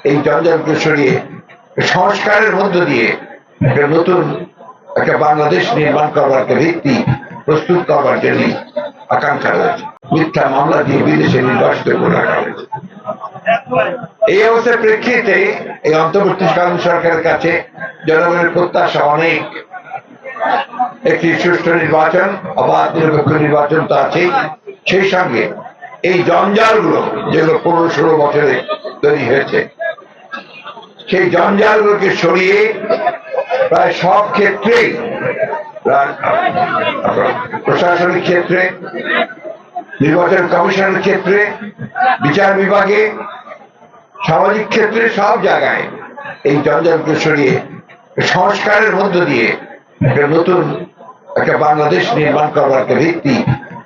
এই জঞ্জালকে সরিয়ে সংস্কারের মধ্য দিয়ে একটা নতুন একটা বাংলাদেশ নির্মাণ করবার একটা ভিত্তি প্রস্তুত করবার জন্য আকাঙ্ক্ষা রয়েছে। মিথ্যা মামলা দিয়ে বিদেশে নির্বাসিত করে রাখা হয়েছে। এই অবস্থার প্রেক্ষিতে এই অন্তর্বর্তীকালীন সরকারের কাছে জনগণের প্রত্যাশা অনেক। একটি সুষ্ঠু নির্বাচন, অবাধ নিরপেক্ষ নির্বাচন তো আছেই, সেই সঙ্গে এই জঞ্জালগুলো যেগুলো 15-16 বছরে তৈরি হয়েছে সেই জঞ্জালগুলোকে সরিয়ে প্রায় সব ক্ষেত্রেই, প্রশাসনিক ক্ষেত্রে, নির্বাচন কমিশনের ক্ষেত্রে, বিচার বিভাগে, সামাজিক ক্ষেত্রে, সব জায়গায় এই জঞ্জালকে সরিয়ে সংস্কারের মধ্য দিয়ে একটা নতুন একটা বাংলাদেশ নির্মাণ করবার একটা ভিত্তি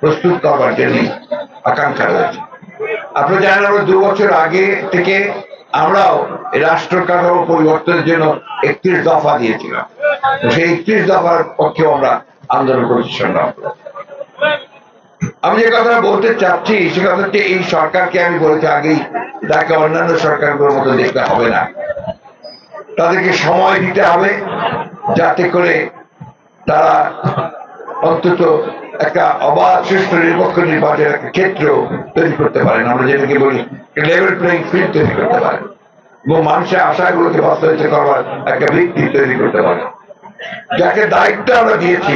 প্রস্তুত করবার জন্য আকাঙ্ক্ষা রয়েছে। আপনারা জানেন আমরা 2 বছর আগে থেকে আমরাও রাষ্ট্র কাঠামো পরিবর্তনের জন্য 31 দফা দিয়েছিলাম। সেই 31 দফার পক্ষে আমরা আন্দোলন করেছি, সংগ্রাম করেছি। আমি যে কথা বলতে চাচ্ছি সে কথা হচ্ছে, এই সরকারকে আমি বলেছি আগেই, তাকে অন্যান্য সরকারগুলোর মতো দেখতে হবে না। তাদেরকে সময় দিতে হবে যাতে করে তারা অন্তত একটা অবাধ সুষ্ঠু নিরপেক্ষ নির্বাচনের একটা ক্ষেত্র তৈরি করতে পারেন, আমরা যেটাকে বলি লেভেল প্লেইং ফিল্ড তৈরি করতে পারেন, এবং মানুষের আশাগুলোকে বাস্তবায়িত করবার একটা ভিত্তি তৈরি করতে পারেন। যাকে দায়িত্ব আমরা দিয়েছি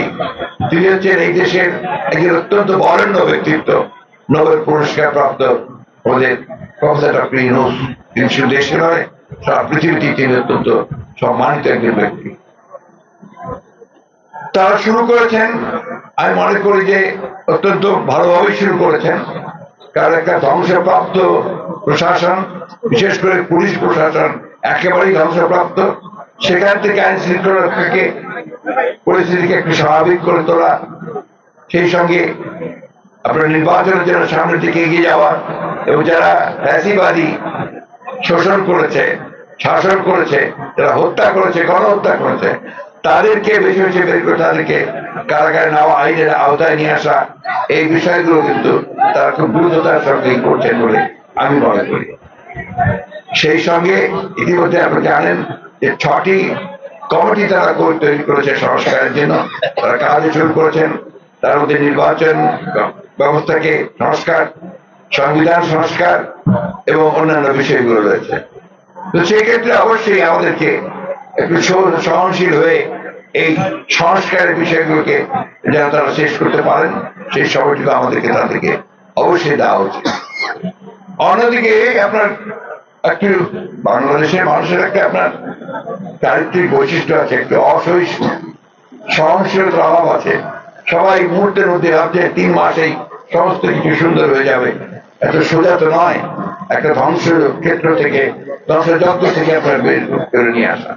তিনি হচ্ছেন এই দেশের একজন অত্যন্ত বরেণ্য ব্যক্তিত্ব, নোবেল পুরস্কার প্রাপ্ত আমাদের প্রফেসর ডক্টর ইউনূস। তিনি শুধু দেশে নয়, সারা পৃথিবীতে তিনি অত্যন্ত সম্মানিত একজন ব্যক্তি। তারা শুরু করেছেন, আমি মনে করি যে অত্যন্ত ভালোভাবে শুরু করেছেন, কারণ একটা ধ্বংসপ্রাপ্ত প্রশাসন, বিশেষ করে পুলিশ প্রশাসন একেবারেই ধ্বংসপ্রাপ্ত, সেখান থেকে আইন শৃঙ্খলা রক্ষাকে পরিস্থিতিকে একটু স্বাভাবিক করে তোলা, সেই সঙ্গে আপনার নির্বাচনের জন্য সামনের দিকে এগিয়ে যাওয়া, এবং যারা ফ্যাসিবাদী শোষণ করেছে, শাসন করেছে, যারা হত্যা করেছে, গণহত্যা করেছে, তাদেরকে বেশি বেশি বের করে তাদেরকে কারাগারে নেওয়া, আইনের আওতায় নিয়ে আসা, এই বিষয়গুলো কিন্তু তারা খুব দ্রুততার সঙ্গে করছেন বলে আমি মনে করি। সেই সঙ্গে ইতিমধ্যে আপনারা জানেন যে 6টি কমিটি তারা তৈরি করেছে সংস্কারের জন্য, তারা কাজ শুরু করেছেন। তার মধ্যে নির্বাচন ব্যবস্থাকে সংস্কার, সংবিধান সংস্কার এবং অন্যান্য বিষয়গুলো রয়েছে। তো সেই ক্ষেত্রে অবশ্যই আমাদেরকে একটু সহনশীল হয়ে এই সংস্কারের বিষয়গুলোকে যেন তারা শেষ করতে পারেন, সেই সময়টুকু আমাদেরকে তাদেরকে অবশ্যই দেওয়া উচিত। অন্যদিকে আপনার একটু বাংলাদেশের মানুষের একটা আপনার চারিত্রিক বৈশিষ্ট্য আছে, একটু অসহিষ্ণু, সহনশীলতার অভাব আছে। সবাই মুহূর্তের মধ্যে ভাবছে 3 মাসেই সমস্ত কিছু সুন্দর হয়ে যাবে। এত সোজা তো নয় একটা ধ্বংস ক্ষেত্র থেকে, ধ্বংসযজ্ঞ থেকে আপনার বের করে নিয়ে আসা।